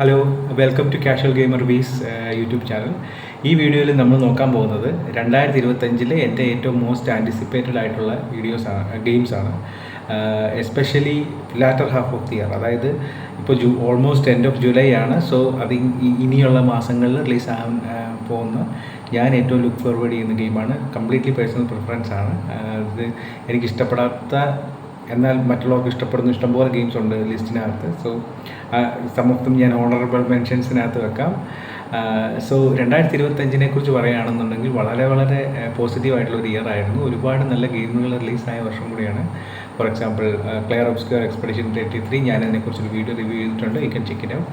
Hello, welcome to casual gamer V's YouTube channel. ഈ വീഡിയോയിൽ നമ്മൾ നോക്കാൻ പോകുന്നത് 2025 എൻ്റെ ഏറ്റവും മോസ്റ്റ് ആൻറ്റിസിപ്പേറ്റഡ് ആയിട്ടുള്ള ഗെയിംസാണ്. Especially later half of the year, അതായത് ഇപ്പോൾ ഓൾമോസ്റ്റ് എൻഡ് ഓഫ് ജൂലൈ ആണ്. സോ അത് ഇനിയുള്ള മാസങ്ങളിൽ റിലീസ് ആകാൻ പോകുന്ന ഞാൻ ഏറ്റവും ലുക്ക് ഫോർവേഡ് ചെയ്യുന്ന ഗെയിമാണ്. കംപ്ലീറ്റ്ലി പേഴ്സണൽ പ്രിഫറൻസ് ആണ്. ഇത് എനിക്കിഷ്ടപ്പെടാത്ത എന്നാൽ മറ്റുള്ളവർക്ക് ഇഷ്ടപ്പെടുന്ന ഇഷ്ടംപോലെ ഗെയിംസ് ഉണ്ട് ലിസ്റ്റിനകത്ത്. സോ സം ഓഫ് ദം ഞാൻ ഓണറബിൾ മെൻഷൻസിനകത്ത് വെക്കാം. സോ 2025 കുറിച്ച് പറയുകയാണെന്നുണ്ടെങ്കിൽ വളരെ വളരെ പോസിറ്റീവായിട്ടുള്ളൊരു ഇയർ ആയിരുന്നു. ഒരുപാട് നല്ല ഗെയിമുകൾ റിലീസായ വർഷം കൂടിയാണ്. For example Clair Obscur Expedition 33, ഞാൻ അതിനെക്കുറിച്ചൊരു വീഡിയോ റിവ്യൂ ചെയ്തിട്ടുണ്ട്. You can check it out.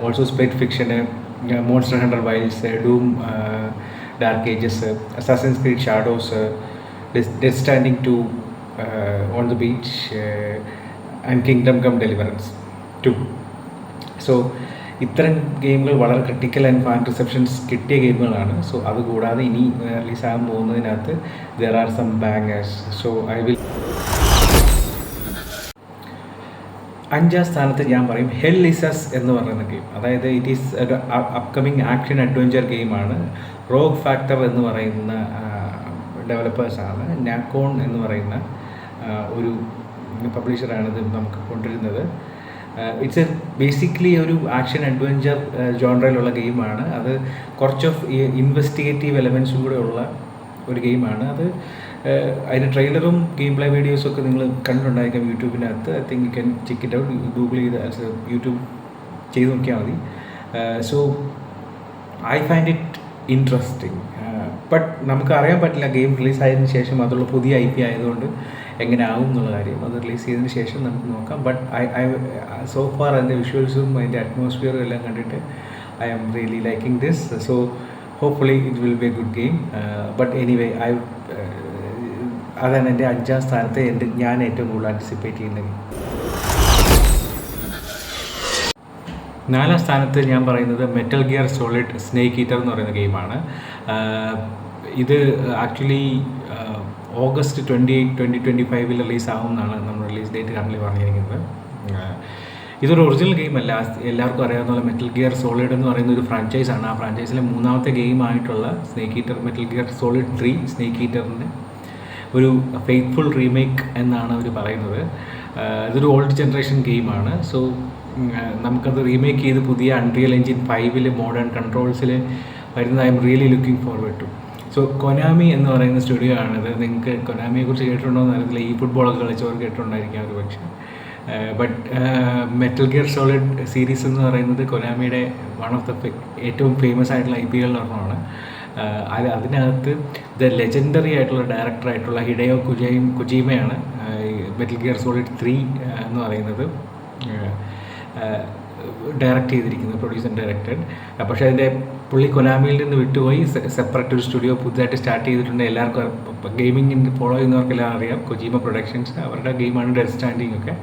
Also Split Fiction, Monster Hunter Wilds, Doom Dark Ages, Assassin's Creed Shadows, Death Stranding 2, On the Beach, and Kingdom Come Deliverance 2. So ഇത്തരം ഗെയിമുകൾ വളരെ critical and fan റിസെപ്ഷൻസ് കിട്ടിയ ഗെയിമുകളാണ്. So അതുകൂടാതെ ഇനി റിലീസാകാൻ പോകുന്നതിനകത്ത് there are some bangers. So I will 5ാം സ്ഥാനത്ത് ഞാൻ പറയും ഹെൽ ഈസ് അസ് എന്ന് പറയുന്ന ഗെയിം. അതായത് ഇറ്റ് ഈസ് ഒരു അപ്കമിങ് ആക്ഷൻ അഡ്വഞ്ചർ ഗെയിമാണ്. റോഗ് ഫാക്ടർ എന്ന് പറയുന്ന ഡെവലപ്പേഴ്സാണ്. നാക്കോൺ എന്ന് പറയുന്ന ഒരു പബ്ലിഷറാണിത് നമുക്ക് കൊണ്ടുവരുന്നത്. ഇറ്റ്സ് ബേസിക്കലി ഒരു ആക്ഷൻ അഡ്വഞ്ചർ ജോൺറയിലുള്ള ഗെയിമാണ്. അത് കുറച്ച് ഓഫ് ഇൻവെസ്റ്റിഗേറ്റീവ് എലമെൻസും കൂടെ ഉള്ള ഒരു ഗെയിമാണ്. അത് അതിൻ്റെ ട്രെയിലറും ഗെയിം പ്ലേ വീഡിയോസൊക്കെ നിങ്ങൾ കണ്ടിട്ടുണ്ടായിരിക്കാം യൂട്യൂബിനകത്ത്. I think you can check it out. Google ചെയ്ത് യൂട്യൂബ് ചെയ്ത് നോക്കിയാൽ മതി. So I find it interesting. But നമുക്ക് അറിയാൻ പറ്റില്ല ഗെയിം റിലീസ് ആയതിനു ശേഷം അതുള്ള പുതിയ IP ആയതുകൊണ്ട് എങ്ങനെ ആകും എന്നുള്ള കാര്യം. അത് റിലീസ് ചെയ്തതിന് ശേഷം നമുക്ക് നോക്കാം. ബട്ട് ഐ സോ ഫാർ അതിൻ്റെ വിഷ്വൽസും അതിൻ്റെ അറ്റ്മോസ്ഫിയറും എല്ലാം കണ്ടിട്ട് I am really liking this. So hopefully it will be a good game. But anyway അതാണ് എൻ്റെ 5ാം സ്ഥാനത്തെ ഞാൻ ഏറ്റവും കൂടുതൽ ആൻറ്റിസിപ്പേറ്റ് ചെയ്യുന്ന ഗെയിം. 4ാം സ്ഥാനത്ത് ഞാൻ പറയുന്നത് metal Gear solid snake eater എന്ന് പറയുന്ന ഗെയിമാണ്. ഇത് ആക്ച്വലി ഓഗസ്റ്റ് 28, 2025 റിലീസ് ആവുമെന്നാണ് നമ്മുടെ റിലീസ് ഡേറ്റ് കറൻറ്റ്ലി പറഞ്ഞിരിക്കുന്നത്. ഇതൊരു ഒറിജിനൽ ഗെയിമല്ല. എല്ലാവർക്കും അറിയാവുന്ന പോലെ മെറ്റൽ ഗിയർ സോളിഡ് എന്ന് പറയുന്ന ഒരു ഫ്രാഞ്ചൈസാണ്. ആ ഫ്രാഞ്ചൈസിലെ 3ാമത്തെ ഗെയിമായിട്ടുള്ള Snake Eater, Metal Gear Solid 3 Snake ഈറ്ററിൻ്റെ ഒരു ഫെയ്ത്ത്ഫുൾ റീമേക്ക് എന്നാണ് അവർ പറയുന്നത്. ഇതൊരു ഓൾഡ് ജനറേഷൻ ഗെയിമാണ്. സോ നമുക്കത് റീമേക്ക് ചെയ്ത് പുതിയ അൺറിയൽ എഞ്ചിൻ 5 മോഡേൺ കൺട്രോൾസിൽ വരുന്നത് I'm really looking forward to. So Konami എന്ന് പറയുന്ന സ്റ്റുഡിയോ ആണിത്. നിങ്ങൾക്ക് കൊനാമിയെക്കുറിച്ച് കേട്ടിട്ടുണ്ടോ എന്ന് അറിയത്തില്ല. ഈ ഫുട്ബോളൊക്കെ കളിച്ചവർ കേട്ടിട്ടുണ്ടായിരിക്കാം ഒരു പക്ഷേ. But metal Gear solid series എന്ന് പറയുന്നത് കൊനാമിയുടെ വൺ ഓഫ് ദ ഏറ്റവും ഫേമസ് ആയിട്ടുള്ള IPകളിൽ ഒരെണ്ണമാണ്. അതിനകത്ത് ദ ലെജൻഡറി ആയിട്ടുള്ള ഡയറക്ടറായിട്ടുള്ള ഹിഡയോ കൊജീമയാണ് മെറ്റൽ ഗിയർ സോളിഡ് 3 എന്ന് പറയുന്നത് ഡയറക്റ്റ് ചെയ്തിരിക്കുന്നത്, പ്രൊഡ്യൂസ് ആൻഡ് ഡയറക്റ്റഡ്. പക്ഷേ അതിൻ്റെ പുള്ളി കൊനാമിയിൽ നിന്ന് വിട്ടുപോയി സെപ്പറേറ്റ് ഒരു സ്റ്റുഡിയോ പുതുതായിട്ട് സ്റ്റാർട്ട് ചെയ്തിട്ടുണ്ട്. എല്ലാവർക്കും ഗെയിമിങ്ങിന് ഫോളോ ചെയ്യുന്നവർക്കെല്ലാം അറിയാം. കൊജീമ പ്രൊഡക്ഷൻസ്, അവരുടെ ഗെയിമാണ് ഡെത്ത് സ്റ്റാൻഡിങ് ഒക്കെ.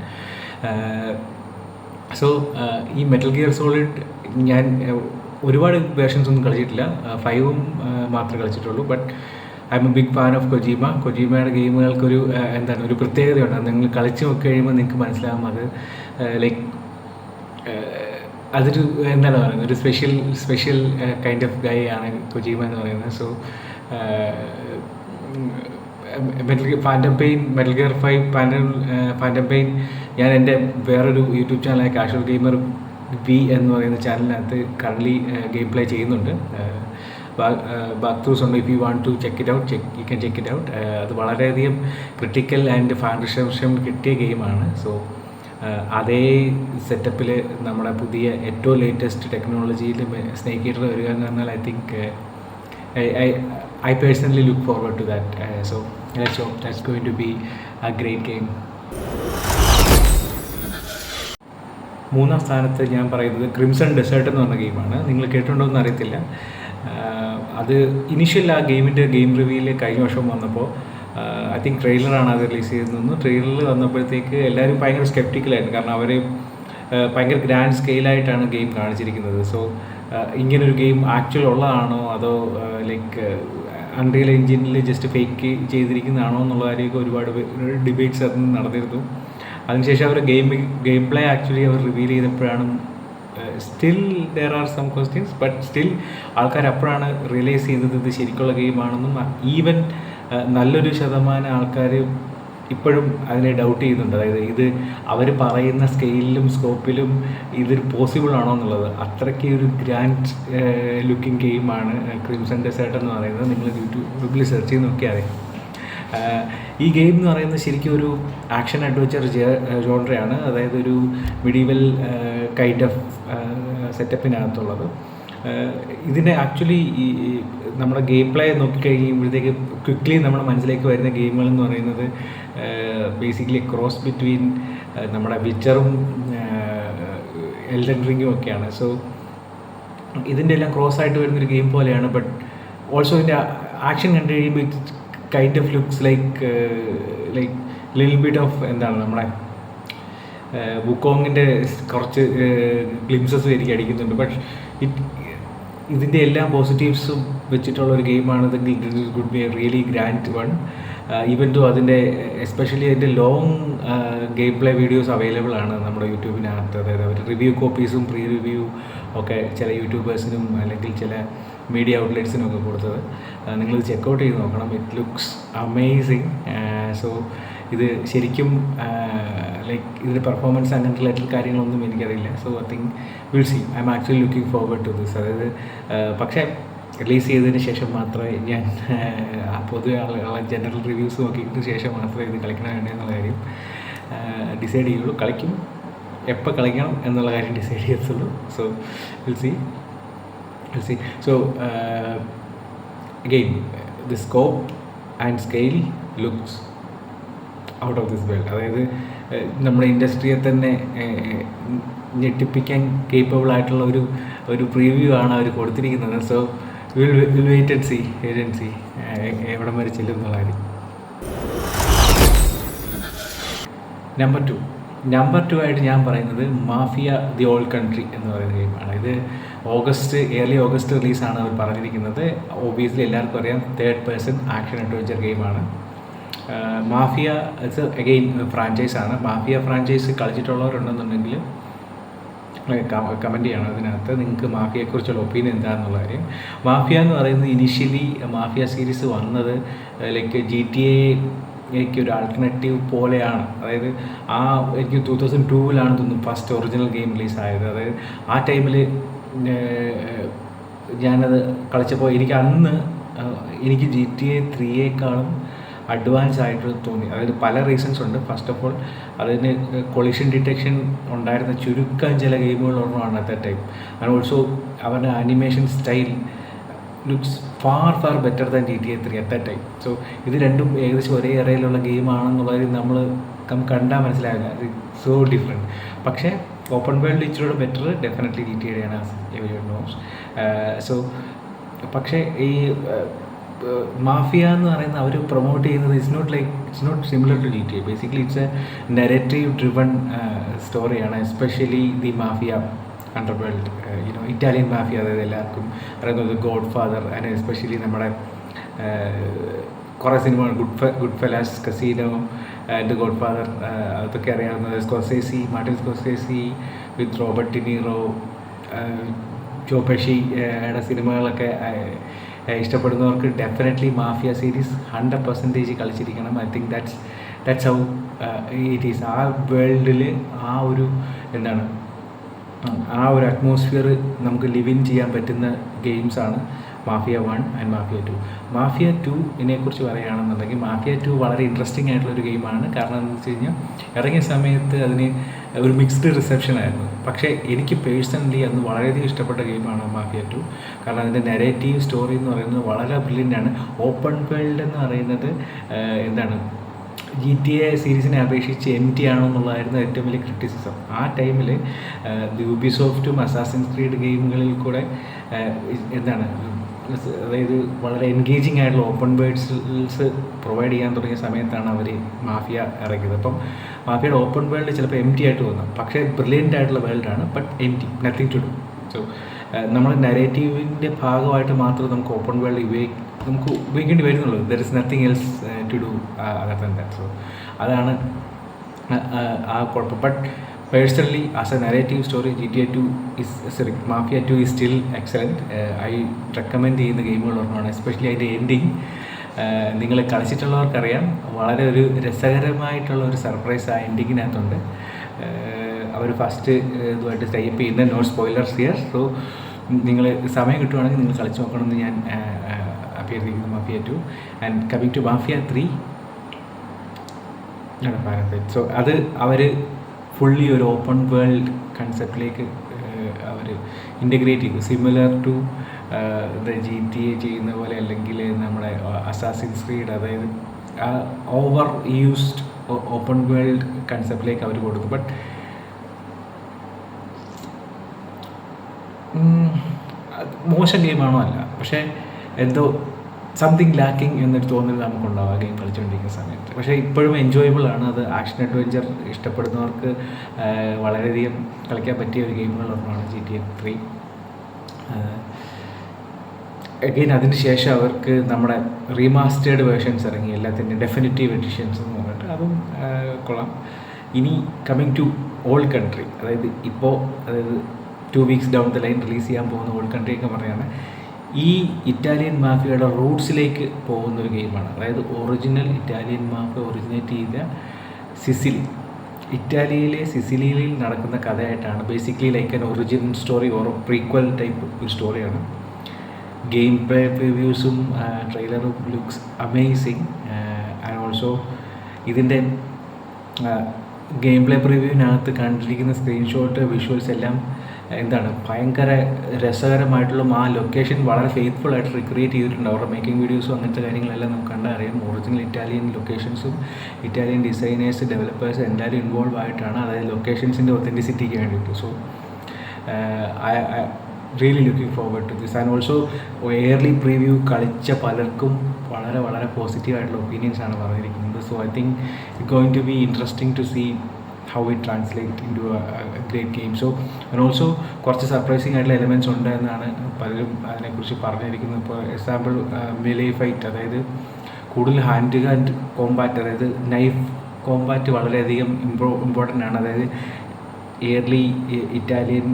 സോ ഈ മെറ്റൽ ഗിയർ സോളിഡ് ഞാൻ ഒരുപാട് വേർഷൻസ് ഒന്നും കളിച്ചിട്ടില്ല, 5 മാത്രമേ കളിച്ചിട്ടുള്ളൂ. But I'm a big fan of കൊജീമയുടെ ഗെയിമുകൾക്കൊരു ഒരു പ്രത്യേകതയുണ്ട്. നിങ്ങൾ കളിച്ച് നോക്കി കഴിയുമ്പോൾ നിങ്ങൾക്ക് മനസ്സിലാകും അത് ലൈക്ക് അതൊരു പറയുന്നത് ഒരു സ്പെഷ്യൽ കൈൻഡ് ഓഫ് ഗൈ ആണ് കൊജീമ എന്ന് പറയുന്നത്. So Metal Gear 5 Phantom Pain ഞാൻ എൻ്റെ വേറൊരു യൂട്യൂബ് ചാനലായ കാഷ്വൽ ഗെയിമർ V എന്ന് പറയുന്ന ചാനലിനകത്ത് കറൻറ്റ്ലി ഗെയിം പ്ലേ ചെയ്യുന്നുണ്ട്. ബാക്ക് ത്രൂസ് ഉണ്ട്. If you want to check it out, you can check it out. അത് വളരെയധികം ക്രിട്ടിക്കൽ ആൻഡ് ഫാൻ റിസെപ്ഷൻ കിട്ടിയ ഗെയിമാണ്. സോ അതേ സെറ്റപ്പിൽ നമ്മുടെ പുതിയ ഏറ്റവും ലേറ്റസ്റ്റ് ടെക്നോളജിയിൽ സ്നേക്ക് ഈറ്റർ വരിക എന്ന് പറഞ്ഞാൽ I think I personally look forward to that. So let's hope that's going to be a great game. 3ാം സ്ഥാനത്ത് ഞാൻ പറയുന്നത് ക്രിംസൺ ഡെസേർട്ട് എന്ന് പറഞ്ഞ ഗെയിമാണ്. നിങ്ങൾ കേട്ടിട്ടുണ്ടോ എന്ന് അറിയത്തില്ല. അത് ഇനിഷ്യൽ ആ ഗെയിം റിവ്യൂവിൽ കഴിഞ്ഞ വർഷം വന്നപ്പോൾ ഐ തിങ്ക് ട്രെയിലറാണ് അത് റിലീസ് ചെയ്തതെന്ന്. ട്രെയിലറിൽ വന്നപ്പോഴത്തേക്ക് എല്ലാവരും ഭയങ്കര സ്കെപ്റ്റിക്കലായിരുന്നു. കാരണം അവർ ഭയങ്കര ഗ്രാൻഡ് സ്കെയിലായിട്ടാണ് ഗെയിം കാണിച്ചിരിക്കുന്നത്. സോ ഇങ്ങനൊരു ഗെയിം ആക്ച്വൽ ഉള്ളതാണോ അതോ ലൈക്ക് അൺറിയൽ എഞ്ചിനിൽ ജസ്റ്റ് ഫേക്ക് ചെയ്തിരിക്കുന്നതാണോ എന്നുള്ള കാര്യമൊക്കെ ഒരുപാട് ഡിബേറ്റ്സ് അതിന് നടന്നിരുന്നു. അതിനുശേഷം അവർ ഗെയിം പ്ലേ ആക്ച്വലി അവർ റിവീൽ ചെയ്തപ്പോഴാണ് still there are some questions, but still ആൾക്കാർ അപ്പോഴാണ് റിയലൈസ് ചെയ്യുന്നത് ഇത് ശരിക്കുള്ള ഗെയിമാണെന്നും. ഈവൻ നല്ലൊരു ശതമാനം ആൾക്കാർ ഇപ്പോഴും അതിനെ ഡൗട്ട് ചെയ്യുന്നുണ്ട്. അതായത് ഇത് അവർ പറയുന്ന സ്കെയിലിലും സ്കോപ്പിലും ഇത് പോസിബിൾ ആണോ എന്നുള്ളത്. അത്രയ്ക്ക് ഒരു ഗ്രാൻഡ് ലുക്കിംഗ് ഗെയിമാണ് ക്രിംസൺ ഡെസേർട്ട് എന്ന് പറയുന്നത്. നിങ്ങൾ യൂട്യൂബിൽ സെർച്ച് ചെയ്ത് നോക്കിയാൽ ഈ ഗെയിം എന്ന് പറയുന്നത് ശരിക്കും ഒരു ആക്ഷൻ അഡ്വഞ്ചർ ജോൺറയാണ്. അതായത് ഒരു മിഡീവൽ കൈൻഡ് ഓഫ് സെറ്റപ്പിനകത്തുള്ളത്. ഇതിനെ ആക്ച്വലി ഈ നമ്മുടെ ഗെയിം പ്ലേ നോക്കിക്കഴിയുമ്പോഴത്തേക്ക് ക്വിക്ക്ലി നമ്മുടെ മനസ്സിലേക്ക് വരുന്ന ഗെയിമുകൾ എന്ന് പറയുന്നത് ബേസിക്കലി ക്രോസ് ബിറ്റ്വീൻ നമ്മുടെ വിച്ചറും എൽഡൻ റിങ്ങും ഒക്കെയാണ്. സോ ഇതിൻ്റെ എല്ലാം ക്രോസ് ആയിട്ട് വരുന്നൊരു ഗെയിം പോലെയാണ്. ബട്ട് ഓൾസോ ഇതിൻ്റെ ആക്ഷൻ കണ്ടു കഴിയുമ്പോൾ it kind of looks like little bit of എന്താണ് നമ്മുടെ വുക്കോങ്ങിൻ്റെ കുറച്ച് ഗ്ലിംസസ് എനിക്ക് അടിക്കുന്നുണ്ട്. ബട്ട് ഇതിൻ്റെ എല്ലാ പോസിറ്റീവ്സും വെച്ചിട്ടുള്ള ഒരു ഗെയിമാണെന്നെങ്കിൽ this could be a really grand one. Even to അതിൻ്റെ എസ്പെഷ്യലി അതിൻ്റെ long game play videos available ആണ് നമ്മുടെ യൂട്യൂബിനകത്ത്. അതായത് അവർ റിവ്യൂ കോപ്പീസും പ്രീ റിവ്യൂ ഒക്കെ ചില യൂട്യൂബേഴ്സിനും അല്ലെങ്കിൽ ചില മീഡിയ ഔട്ട്ലെറ്റ്സിനും ഒക്കെ കൊടുത്തത്. നിങ്ങളിത് ചെക്കൗട്ട് ചെയ്ത് നോക്കണം. It looks amazing. സോ ഇത് ശരിക്കും ലൈക്ക് ഇതിൻ്റെ പെർഫോമൻസ് അങ്ങനത്തെ റിലേറ്റഡ് കാര്യങ്ങളൊന്നും എനിക്കറിയില്ല. So I think we'll see. I am actually looking forward to this. അതായത് പക്ഷേ റിലീസ് ചെയ്തതിന് ശേഷം മാത്രമേ ഞാൻ പൊതുവെ ആളുകളെ ജനറൽ റിവ്യൂസ് നോക്കിയതിന് ശേഷം മാത്രമേ ഇത് കളിക്കണം എന്നുള്ള കാര്യം ഡിസൈഡ് ചെയ്യുള്ളൂ. കളിക്കും, എപ്പോൾ കളിക്കണം എന്നുള്ള കാര്യം ഡിസൈഡ് ചെയ്യത്തുള്ളൂ. So we'll see. So again the scope and scale looks out of this world. അതായത് നമ്മുടെ ഇൻഡസ്ട്രിയെ തന്നെ ഞെട്ടിപ്പിക്കാൻ കേപ്പബിൾ ആയിട്ടുള്ള ഒരു പ്രീവ്യൂ ആണ് അവർ കൊടുത്തിരിക്കുന്നത്. So we'll wait and see എവിടം വരെ ചെല്ലും എന്നുള്ള കാര്യം. നമ്പർ ടു ആയിട്ട് ഞാൻ പറയുന്നത് മാഫിയ ദി ഓൾഡ് കൺട്രി എന്ന് പറയുന്ന ഗെയിമാണ്. ഇത് ഏർലി ഓഗസ്റ്റ് റിലീസാണ് അവർ പറഞ്ഞിരിക്കുന്നത്. ഒബിയസ്ലി എല്ലാവർക്കും അറിയാം, തേർഡ് പേഴ്സൺ ആക്ഷൻ അഡ്വഞ്ചർ ഗെയിമാണ്. മാഫിയ ഇറ്റ്സ് അഗെയിൻ ഫ്രാഞ്ചൈസാണ്. മാഫിയ ഫ്രാഞ്ചൈസ് കളിച്ചിട്ടുള്ളവരുണ്ടെന്നുണ്ടെങ്കിൽ കമൻറ്റ് ചെയ്യണം. അതിനകത്ത് നിങ്ങൾക്ക് മാഫിയയെക്കുറിച്ചുള്ള ഒപ്പീനിയൻ എന്താണെന്നുള്ള കാര്യം. മാഫിയ എന്ന് പറയുന്നത് ഇനിഷ്യലി മാഫിയ സീരീസ് വന്നത് ലൈക്ക് GTA ഒരു ആൾട്ടർനേറ്റീവ് പോലെയാണ്. അതായത് എനിക്ക് 2002 തോന്നുന്നു ഫസ്റ്റ് ഒറിജിനൽ ഗെയിം റിലീസായത്. അതായത് ആ ടൈമിൽ ഞാനത് കളിച്ചപ്പോൾ എനിക്ക് GTA 3യേക്കാളും അഡ്വാൻസ് ആയിട്ട് തോന്നി. അതായത് പല റീസൺസ് ഉണ്ട്. ഫസ്റ്റ് ഓഫ് ഓൾ അതിന് കൊളിഷൻ ഡിറ്റക്ഷൻ ഉണ്ടായിരുന്ന ചുരുക്കം ചില ഗെയിമുകളൊന്നുമാണ് at the time. And also അവരുടെ animation style looks far better than GTA 3 at the time. So ഇത് രണ്ടും ഏകദേശം ഒരേ ഏറയിലുള്ള ഗെയിമാണെന്നുള്ളത് നമ്മൾ കണ്ടാൽ മനസ്സിലാവില്ല. So different. പക്ഷേ ഓപ്പൺ വേൾഡ് ഇച്ചിരിയുടെ ബെറ്റർ ഡെഫിനറ്റ്ലി GTA ആണ്, എവരിവൺ നോസ്. സോ പക്ഷേ ഈ മാഫിയ എന്ന് പറയുന്നത് അവർ പ്രൊമോട്ട് ചെയ്യുന്നത് it's not similar to GTA. Basically it's A narrative driven സ്റ്റോറിയാണ്. Especially the mafia underworld, Italian mafia. അതായത് എല്ലാവർക്കും അറിയുന്നത് ഗോഡ് ഫാദർ ആൻഡ് എസ്പെഷ്യലി നമ്മുടെ കുറേ സിനിമകൾ Goodfellas, Casino, The Godfather, അതൊക്കെ അറിയാവുന്നത്. Martin Scorsese with Robert De Niro, Joe പെഷിയുടെ സിനിമകളൊക്കെ ഇഷ്ടപ്പെടുന്നവർക്ക് ഡെഫിനറ്റ്ലി മാഫിയ സീരീസ് 100% കളിച്ചിരിക്കണം. I think that's how it is. ആ വേൾഡിൽ ആ ഒരു അറ്റ്മോസ്ഫിയർ നമുക്ക് ലിവ് ഇൻ ചെയ്യാൻ പറ്റുന്ന ഗെയിംസാണ് മാഫിയ 1 ആൻഡ് മാഫിയ 2. മാഫിയ 2 പറയുകയാണെന്നുണ്ടെങ്കിൽ മാഫിയ 2 വളരെ ഇൻട്രസ്റ്റിംഗ് ആയിട്ടുള്ളൊരു ഗെയിമാണ്. കാരണം എന്താണെന്ന് വെച്ച് കഴിഞ്ഞാൽ ഇറങ്ങിയ സമയത്ത് അതിന് ഒരു മിക്സ്ഡ് റിസപ്ഷൻ ആയിരുന്നു. പക്ഷേ എനിക്ക് പേഴ്സണലി അന്ന് വളരെയധികം ഇഷ്ടപ്പെട്ട ഗെയിമാണ് മാഫിയ 2. കാരണം അതിൻ്റെ നെറേറ്റീവ് സ്റ്റോറി എന്ന് പറയുന്നത് വളരെ ബ്രില്യൻ്റാണ്. ഓപ്പൺ വേൾഡ് എന്ന് പറയുന്നത് GTA സീരീസിനെ അപേക്ഷിച്ച് empty ആണോ എന്നുള്ളതായിരുന്നു ഏറ്റവും വലിയ ക്രിറ്റിസിസം. ആ ടൈമിൽ യൂബിസോഫ്റ്റും അസാസിൻസ് ക്രീഡ് ഗെയിമുകളിൽ കൂടെ അതായത് വളരെ എൻഗേജിങ് ആയിട്ടുള്ള ഓപ്പൺ വേൾഡ്സ് പ്രൊവൈഡ് ചെയ്യാൻ തുടങ്ങിയ സമയത്താണ് അവർ മാഫിയ ഇറക്കിയത്. അപ്പം മാഫിയയുടെ ഓപ്പൺ വേൾഡ് ചിലപ്പോൾ empty ആയിട്ട് തോന്നാം, പക്ഷേ ബ്രില്യൻ്റ് ആയിട്ടുള്ള വേൾഡാണ്, but empty, nothing to do. So നമ്മൾ നരേറ്റീവിൻ്റെ ഭാഗമായിട്ട് മാത്രം നമുക്ക് ഓപ്പൺ വേൾഡ് ഉപയോഗിക്കേണ്ടി വരുന്നുള്ളൂ. There is nothing else to do other than that. So അതാണ് ആ കുഴപ്പം. But Personally, as a narrative story, GTA 2 Mafia 2 is still excellent. I recommend ചെയ്യുന്ന ഗെയിമുകളൊന്നാണ്, എസ്പെഷ്യലി അതിൻ്റെ എൻഡിങ്. നിങ്ങൾ കളിച്ചിട്ടുള്ളവർക്കറിയാം, വളരെ ഒരു രസകരമായിട്ടുള്ള ഒരു സർപ്രൈസ് ആ എൻഡിങ്ങിനകത്തുണ്ട്. അവർ ഫസ്റ്റ് ഇതുമായിട്ട് ടൈപ്പ് ചെയ്യുന്ന നോ സ്പോയിലർസ് ഹിയർ. സോ നിങ്ങൾ സമയം കിട്ടുവാണെങ്കിൽ നിങ്ങൾ കളിച്ച് നോക്കണമെന്ന് ഞാൻ അഭ്യർത്ഥിക്കുന്നു Mafia 2. And coming to Mafia 3, so അത് അവർ ഫുള്ളി ഒരു ഓപ്പൺ വേൾഡ് കൺസെപ്റ്റിലേക്ക് അവർ ഇൻ്റഗ്രേറ്റ് ചെയ്തു. സിമിലർ ടു GTA ചെയ്യുന്ന പോലെ, അല്ലെങ്കിൽ നമ്മുടെ അസാസിൻസ് ക്രീഡ്, അതായത് ഓവർ യൂസ്ഡ് ഓപ്പൺ വേൾഡ് കൺസെപ്റ്റിലേക്ക് അവർ കൊടുത്തു. ബട്ട് മോശം ഗെയിമാണോ അല്ല, പക്ഷേ എന്തോ സംതിങ് ലാക്കിങ് എന്നൊരു തോന്നൽ നമുക്കുണ്ടാവും ആ ഗെയിം കളിച്ചുകൊണ്ടിരിക്കുന്ന സമയത്ത്. പക്ഷേ ഇപ്പോഴും എൻജോയബിൾ ആണ്. അത് ആക്ഷൻ അഡ്വഞ്ചർ ഇഷ്ടപ്പെടുന്നവർക്ക് വളരെയധികം കളിക്കാൻ പറ്റിയ ഒരു ഗെയിമുകളൊന്നാണ് GTA 3. അഗെയിൻ അതിന് ശേഷം അവർക്ക് നമ്മുടെ റീമാസ്റ്റേർഡ് വേർഷൻസ് ഇറങ്ങി, എല്ലാത്തിൻ്റെ ഡെഫിനിറ്റീവ് എഡിഷൻസ് എന്ന് പറഞ്ഞിട്ട്, അതും കൊള്ളാം. ഇനി കമ്മിങ് ടു ഓൾഡ് കൺട്രി, അതായത് 2 weeks down the line release ചെയ്യാൻ പോകുന്ന ഓൾഡ് കൺട്രി ഒക്കെ പറയുകയാണ്. ഈ ഇറ്റാലിയൻ മാഫിയയുടെ റൂട്ട്സിലേക്ക് പോകുന്നൊരു ഗെയിമാണ്. അതായത് ഒറിജിനൽ ഇറ്റാലിയൻ മാഫിയ ഒറിജിനേറ്റ് ചെയ്ത സിസിലി, ഇറ്റാലിയയിലെ സിസിലിയിൽ നടക്കുന്ന കഥയായിട്ടാണ്. Basically like an origin story or prequel type ഒരു സ്റ്റോറിയാണ്. ഗെയിം പ്ലേ റിവ്യൂസും ട്രെയിലറും ലുക്സ് അമേസിങ്. ആൻഡ് ഓൾസോ ഇതിൻ്റെ ഗെയിം പ്ലേ പ്രിവ്യൂവിനകത്ത് കണ്ടിരിക്കുന്ന സ്ക്രീൻഷോട്ട്, വിഷ്വൽസ് എല്ലാം എന്താണ് ഭയങ്കര രസകരമായിട്ടുള്ള ആ ലൊക്കേഷൻ വളരെ ഫെയ്ത്ത്ഫുൾ ആയിട്ട് റിക്രിയേറ്റ് ചെയ്തിട്ടുണ്ട്. അവരുടെ മേക്കിംഗ് വീഡിയോസും അങ്ങനത്തെ കാര്യങ്ങളെല്ലാം നമുക്ക് കണ്ടറിയാം. ഒറിജിനൽ ഇറ്റാലിയൻ ലൊക്കേഷൻസും ഇറ്റാലിയൻ ഡിസൈനേഴ്സ്, ഡെവലപ്പേഴ്സ് എല്ലാവരും ഇൻവോൾവ് ആയിട്ടാണ്, അതായത് ലൊക്കേഷൻസിൻ്റെ ഒത്തൻറ്റിസിറ്റിക്ക് വേണ്ടിയിട്ട്. So I really looking forward to this. And also early preview കളിച്ച പലർക്കും വളരെ വളരെ പോസിറ്റീവായിട്ടുള്ള ഒപ്പീനിയൻസ് ആണ് പറഞ്ഞിരിക്കുന്നത്. So I think it going to be interesting to see how it translates into a great game. So and also കുറച്ച് surprising ആയിട്ടുള്ള elements ഉണ്ട് എന്നാണ് പലരും അതിനെക്കുറിച്ച് പറഞ്ഞിരിക്കുന്നത്. ഇപ്പോൾ എക്സാമ്പിൾ മെലേ ഫൈറ്റ്, അതായത് കൂടുതൽ ഹാൻഡ് ടു ഹാൻഡ് കോമ്പാറ്റ്, അതായത് നൈഫ് കോമ്പാറ്റ് വളരെയധികം ഇമ്പോർട്ടൻ്റ് ആണ്. അതായത് എയർലി ഇറ്റാലിയൻ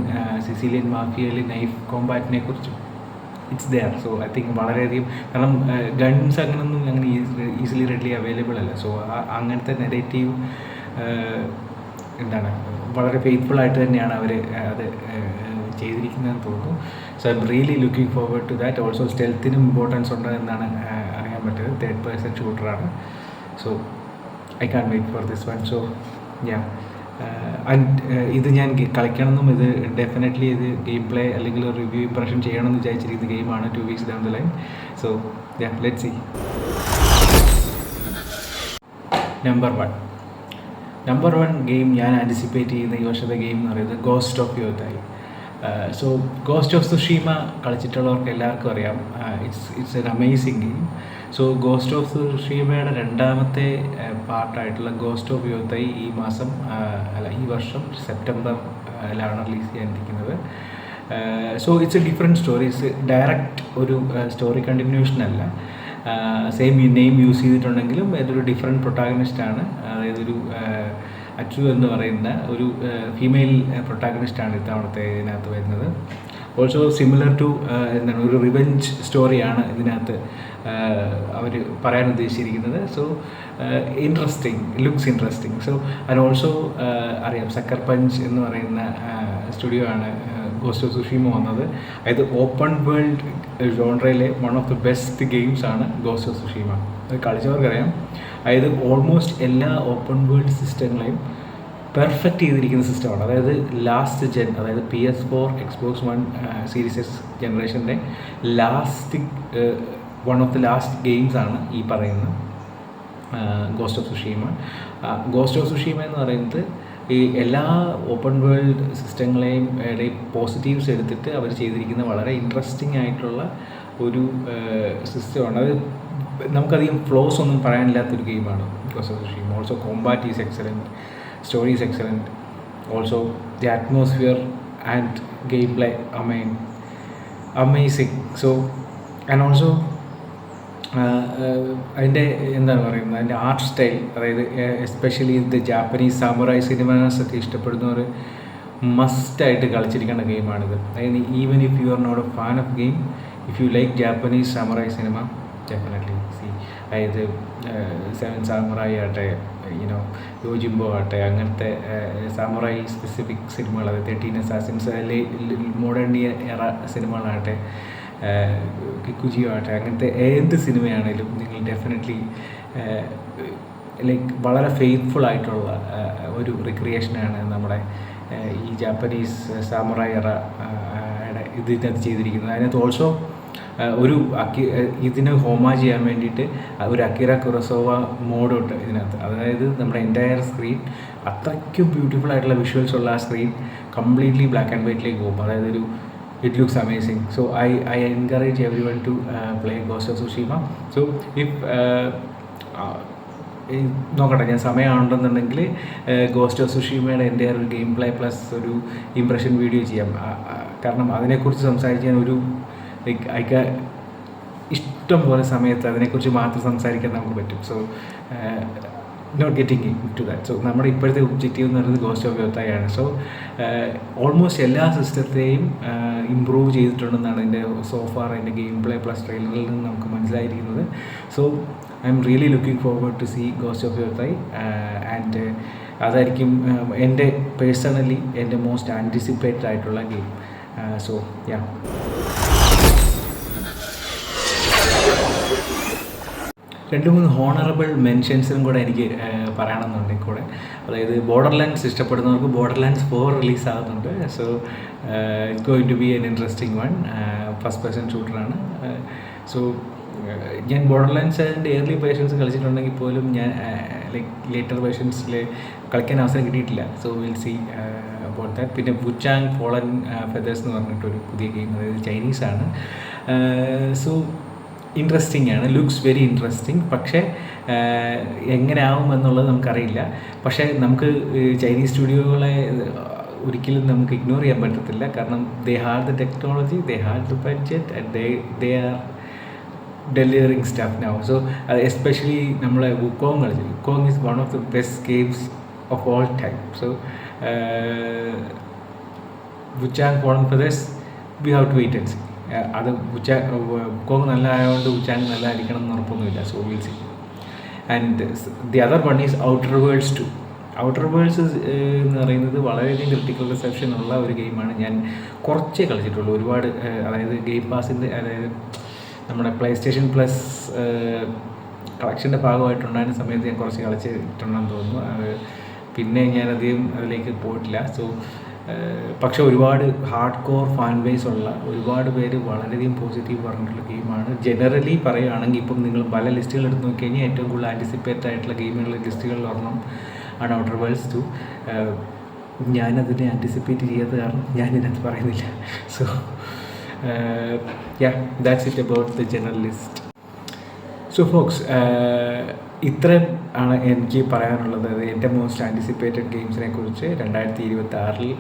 സിസിലിയൻ മാഫിയയിൽ നൈഫ് കോമ്പാറ്റിനെ കുറിച്ച് it's there. So I think വളരെയധികം, കാരണം ഗൺസ് അങ്ങനെയൊന്നും അങ്ങനെ ഈസിലി റെഡിലി അവൈലബിൾ അല്ല. സോ അങ്ങനത്തെ നെഗറ്റീവ് എന്താണ് വളരെ ഫെയ്ത്ത്ഫുൾ ആയിട്ട് തന്നെയാണ് അവർ അത് ചെയ്തിരിക്കുന്നതെന്ന് തോന്നുന്നു. So I'm really looking forward to that. Also സ്റ്റെൽത്തിനും ഇമ്പോർട്ടൻസ് ഉണ്ട് എന്നാണ് അറിയാൻ പറ്റുന്നത്. 3rd person ഷൂട്ടറാണ്. So I can wait for this one. So and ഇത് ഞാൻ കളിക്കണമെന്നും ഇത് ഡെഫിനറ്റ്ലി ഇത് ഗെയിം പ്ലേ അല്ലെങ്കിൽ റിവ്യൂ ഇംപ്രഷൻ ചെയ്യണമെന്ന് വിചാരിച്ചിരിക്കുന്ന ഗെയിമാണ് 2 weeks down the line. So let's see. Number 1 game ഞാൻ ആൻറ്റിസിപ്പേറ്റ് ചെയ്യുന്ന ഈ വർഷത്തെ ഗെയിം എന്ന് പറയുന്നത് ghost of Yotei. So Ghost of Tsushima കളിച്ചിട്ടുള്ളവർക്ക് എല്ലാവർക്കും അറിയാം, it's an amazing game. So Ghost of സുഷീമയുടെ 2ാമത്തെ പാർട്ടായിട്ടുള്ള ഗോസ്റ്റ് ഓഫ് യോതായി ഈ വർഷം സെപ്റ്റംബറിലാണ് റിലീസ് ചെയ്യാനിരിക്കുന്നത്. So it's a different story. It's direct ഒരു സ്റ്റോറി കണ്ടിന്യൂഷൻ അല്ല. സെയിം നെയിം യൂസ് ചെയ്തിട്ടുണ്ടെങ്കിലും ഇതൊരു ഡിഫറെൻറ്റ് പ്രൊട്ടാഗണിസ്റ്റാണ്. അതായത് ഒരു അച്ചു എന്ന് പറയുന്ന ഒരു ഫീമെയിൽ പ്രൊട്ടാഗണിസ്റ്റാണ് ഇത്തവണത്തെ ഇതിനകത്ത് വരുന്നത്. ഓൾസോ സിമിലർ ടു എന്താണ് ഒരു റിവെഞ്ച് സ്റ്റോറിയാണ് ഇതിനകത്ത് അവർ പറയാൻ ഉദ്ദേശിച്ചിരിക്കുന്നത്. So looks interesting. So and also അറിയാം സക്കർ പഞ്ച് എന്ന് പറയുന്ന സ്റ്റുഡിയോ ആണ് ഗോസ്റ്റ് ഓഫ് സുഷീമ വന്നത്. അതായത് ഓപ്പൺ വേൾഡ് ജോൺറയിലെ one of the best games ആണ് ഗോസ്റ്റ് ഓഫ് സുഷീമ. അത് കളിച്ചവർക്കറിയാം. അതായത് ഓൾമോസ്റ്റ് എല്ലാ ഓപ്പൺ വേൾഡ് സിസ്റ്റങ്ങളെയും പെർഫെക്റ്റ് ചെയ്തിരിക്കുന്ന സിസ്റ്റമാണ്. അതായത് ലാസ്റ്റ് ജെൻ, അതായത് PS4, Xbox One, Series X ജനറേഷൻ്റെ one of the last games ആണ് ഈ പറയുന്ന Ghost of Tsushima. Ghost of Tsushima എന്ന് പറയുന്നത് ഈ എല്ലാ ഓപ്പൺ വേൾഡ് സിസ്റ്റങ്ങളെയും പോസിറ്റീവ്സ് എടുത്തിട്ട് അവർ ചെയ്തിരിക്കുന്ന വളരെ ഇൻട്രസ്റ്റിംഗ് ആയിട്ടുള്ള ഒരു സിസ്റ്റമാണ്. അത് നമുക്കധികം ഫ്ലോസ് ഒന്നും പറയാനില്ലാത്തൊരു ഗെയിമാണ് Ghost of Tsushima. Also combat is excellent, story is excellent, also the atmosphere and game play amazing. So and also അതിൻ്റെ എന്താണ് പറയുന്നത്, അതിൻ്റെ ആർട്ട് സ്റ്റൈൽ, അതായത് എസ്പെഷ്യലി ഇത് ജാപ്പനീസ് സാമുറായി സിനിമാസൊക്കെ ഇഷ്ടപ്പെടുന്നവർ മസ്റ്റായിട്ട് കളിച്ചിരിക്കേണ്ട ഗെയിമാണിത്. അതായത് even if you are not a fan of game, if you like Japanese samurai cinema, definitely see. അതായത് സെവൻ സാമുറായി ആട്ടെ, യോജിംബോ ആട്ടെ, അങ്ങനത്തെ സാമുറായി സ്പെസിഫിക് സിനിമകൾ, അതായത് 13 അസാസിൻസ്, മോഡേൺ എറ സിനിമകളാകട്ടെ, കിക്കുജിയോ ആട്ടെ, അങ്ങനത്തെ ഏത് സിനിമയാണേലും നിങ്ങൾ ഡെഫിനറ്റ്ലി ലൈക്ക് വളരെ ഫെയ്ത്ത്ഫുൾ ആയിട്ടുള്ള ഒരു റിക്രിയേഷനാണ് നമ്മുടെ ഈ ജാപ്പനീസ് സാമുറായി എറ ഇതിനകത്ത് ചെയ്തിരിക്കുന്നത്. അതിനകത്ത് ഓൾസോ ഒരു ഇതിന് ഹോമാജ് ചെയ്യാൻ വേണ്ടിയിട്ട് ഒരു അക്കിറ കുറോസാവ മോഡുണ്ട് ഇതിനകത്ത്. അതായത് നമ്മുടെ എൻറ്റയർ സ്ക്രീൻ അത്രയ്ക്കും ബ്യൂട്ടിഫുൾ ആയിട്ടുള്ള വിഷ്വൽസ് ഉള്ള ആ സ്ക്രീൻ കംപ്ലീറ്റ്ലി ബ്ലാക്ക് ആൻഡ് വൈറ്റിലേക്ക് പോകും. അതായത് it looks amazing. So I encourage everyone to play Ghost of Tsushima. So if നോക്കട്ടെ, ഞാൻ സമയമാണെന്നുണ്ടെങ്കിൽ ഗോസ്റ്റ് ഓഫ് സുഷീമയുടെ എൻ്റെ ഒരു ഗെയിം പ്ലേ പ്ലസ് ഒരു ഇംപ്രഷൻ വീഡിയോ ചെയ്യാം. കാരണം അതിനെക്കുറിച്ച് സംസാരിക്കാൻ ഒരു ലൈക്ക് ഇഷ്ടം പോലെ സമയത്ത് അതിനെക്കുറിച്ച് മാത്രം സംസാരിക്കാൻ നമുക്ക് പറ്റും. So not getting to that. So നമ്മുടെ ഇപ്പോഴത്തെ ഒബ്ജക്റ്റീവ് എന്ന് പറയുന്നത് ഗോസ്റ്റ് ഓഫ് യോത്തായാണ്. സോ ഓൾമോസ്റ്റ് എല്ലാ സിസ്റ്റത്തെയും ഇമ്പ്രൂവ് ചെയ്തിട്ടുണ്ടെന്നാണ് എൻ്റെ സോഫാർ എൻ്റെ ഗെയിം പ്ലേ പ്ലസ് ട്രെയിലറിൽ നിന്ന് നമുക്ക് മനസ്സിലായിരിക്കുന്നത്. So I'm really looking forward to see Ghost of Yotei. And അതായിരിക്കും എൻ്റെ പേഴ്സണലി എൻ്റെ മോസ്റ്റ് ആൻറ്റിസിപ്പേറ്റഡ് ആയിട്ടുള്ള ഗെയിം. സോ യാ, രണ്ട് മൂന്ന് ഹോണറബിൾ മെൻഷൻസും കൂടെ എനിക്ക് പറയണമെന്നുണ്ടെങ്കിൽ കൂടെ, അതായത് ബോർഡർ ലാൻഡ്സ് ഇഷ്ടപ്പെടുന്നവർക്ക് ബോർഡർ ലാൻഡ്സ് 4 റിലീസ് ആകുന്നുണ്ട്. So it's going to be an interesting one. First person ഷൂട്ടറാണ്. സോ ഞാൻ ബോർഡർ ലാൻഡ്സിൻ്റെ ഏർലി വേർഷൻസ് കളിച്ചിട്ടുണ്ടെങ്കിൽ പോലും ഞാൻ ലൈക്ക് ലേറ്റർ വേർഷൻസിൽ കളിക്കാൻ അവസരം കിട്ടിയിട്ടില്ല. So will C about that. പിന്നെ വുചാങ് ഫോളൻ ഫെദേഴ്സ് എന്ന് പറഞ്ഞിട്ടൊരു പുതിയ ഗെയിം, അതായത് ചൈനീസാണ്. സോ ഇൻട്രസ്റ്റിംഗ് ആണ്, ലുക്സ് വെരി ഇൻട്രസ്റ്റിംഗ്. പക്ഷേ എങ്ങനെ ആവുമെന്നുള്ളത് നമുക്കറിയില്ല. പക്ഷേ നമുക്ക് ചൈനീസ് സ്റ്റുഡിയോകളെ ഒരിക്കലും നമുക്ക് ഇഗ്നോർ ചെയ്യാൻ പറ്റത്തില്ല. കാരണം they have the technology, they have the budget, and they are delivering stuff now. So അത് എസ്പെഷ്യലി നമ്മളെ വുക്കോങ് കളിച്ചു. Wukong is one of the best games of all time. So Wuchang Fallen Feathers we have to wait and see. അത് Wukong നല്ല ആയതുകൊണ്ട് Wuchang നല്ല ആയിരിക്കണം എന്ന് ഉറപ്പൊന്നുമില്ല. So will see. And the other one is Outer Worlds 2. Outer Worlds എന്ന് പറയുന്നത് വളരെയധികം ക്രിട്ടിക്കൽ റിസപ്ഷൻ ഉള്ള ഒരു ഗെയിമാണ്. ഞാൻ കുറച്ചേ കളിച്ചിട്ടുള്ളൂ, ഒരുപാട്. അതായത് ഗെയിം പാസിൻ്റെ, അതായത് നമ്മുടെ പ്ലേ സ്റ്റേഷൻ പ്ലസ് കളക്ഷൻ്റെ ഭാഗമായിട്ടുണ്ടായിരുന്ന സമയത്ത് ഞാൻ കുറച്ച് കളിച്ചിട്ടുണ്ടെന്ന് തോന്നുന്നു. പിന്നെ ഞാനധികം അതിലേക്ക് പോയിട്ടില്ല. സോ പക്ഷേ ഒരുപാട് ഹാർഡ് കോർ ഫാൻ ബേസ് ഉള്ള ഒരുപാട് പേര് വളരെയധികം പോസിറ്റീവ് പറഞ്ഞിട്ടുള്ള ഗെയിമാണ്. ജനറലി പറയുകയാണെങ്കിൽ ഇപ്പം നിങ്ങൾ പല ലിസ്റ്റുകൾ എടുത്ത് നോക്കിക്കഴിഞ്ഞാൽ ഏറ്റവും കൂടുതൽ ആൻറ്റിസിപ്പേറ്റ് ആയിട്ടുള്ള ഗെയിമുകളുടെ ലിസ്റ്റുകളിൽ ഒരെണ്ണം ആണ് ഔട്ടർ വേൾഡ്സ് 2. ഞാനതിനെ ആൻറ്റിസിപ്പേറ്റ് ചെയ്യാത്ത കാരണം ഞാനിതിനകത്ത് പറയുന്നില്ല. So ya, that's it about the general list. So folks, ഇത്രയും ആണ് എനിക്ക് പറയാനുള്ളത് എൻ്റെ മോസ്റ്റ് ആൻറ്റിസിപ്പേറ്റഡ് ഗെയിംസിനെ കുറിച്ച്. 2026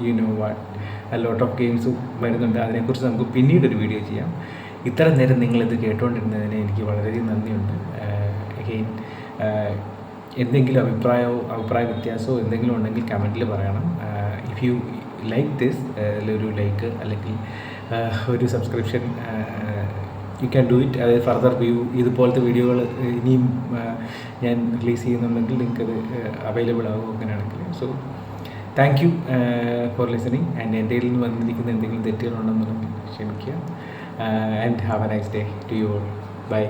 you know what, lot of ഗെയിംസും വരുന്നുണ്ട്. അതിനെക്കുറിച്ച് നമുക്ക് പിന്നീടൊരു വീഡിയോ ചെയ്യാം. ഇത്ര നേരം നിങ്ങളിത് കേട്ടുകൊണ്ടിരുന്നതിന് എനിക്ക് വളരെയധികം നന്ദിയുണ്ട്. അഗെയിൻ എന്തെങ്കിലും അഭിപ്രായ വ്യത്യാസമോ എന്തെങ്കിലും ഉണ്ടെങ്കിൽ കമൻറ്റിൽ പറയണം. ഇഫ് യു ലൈക്ക് ദിസ്, ഒരു ലൈക്ക് അല്ലെങ്കിൽ ഒരു subscription, you can do it. അതായത് ഫർദർ ഇതുപോലത്തെ വീഡിയോകൾ ഇനിയും ഞാൻ റിലീസ് ചെയ്യുന്നുണ്ടെങ്കിൽ നിങ്ങൾക്കത് അവൈലബിൾ ആകും അങ്ങനെയാണെങ്കിൽ. So thank you for listening. And എൻ്റെ കയ്യിൽ നിന്ന് വന്നിരിക്കുന്ന എന്തെങ്കിലും തെറ്റുകളുണ്ടെന്നുണ്ടെങ്കിൽ ക്ഷമിക്കുക. And have a nice day to you all. By.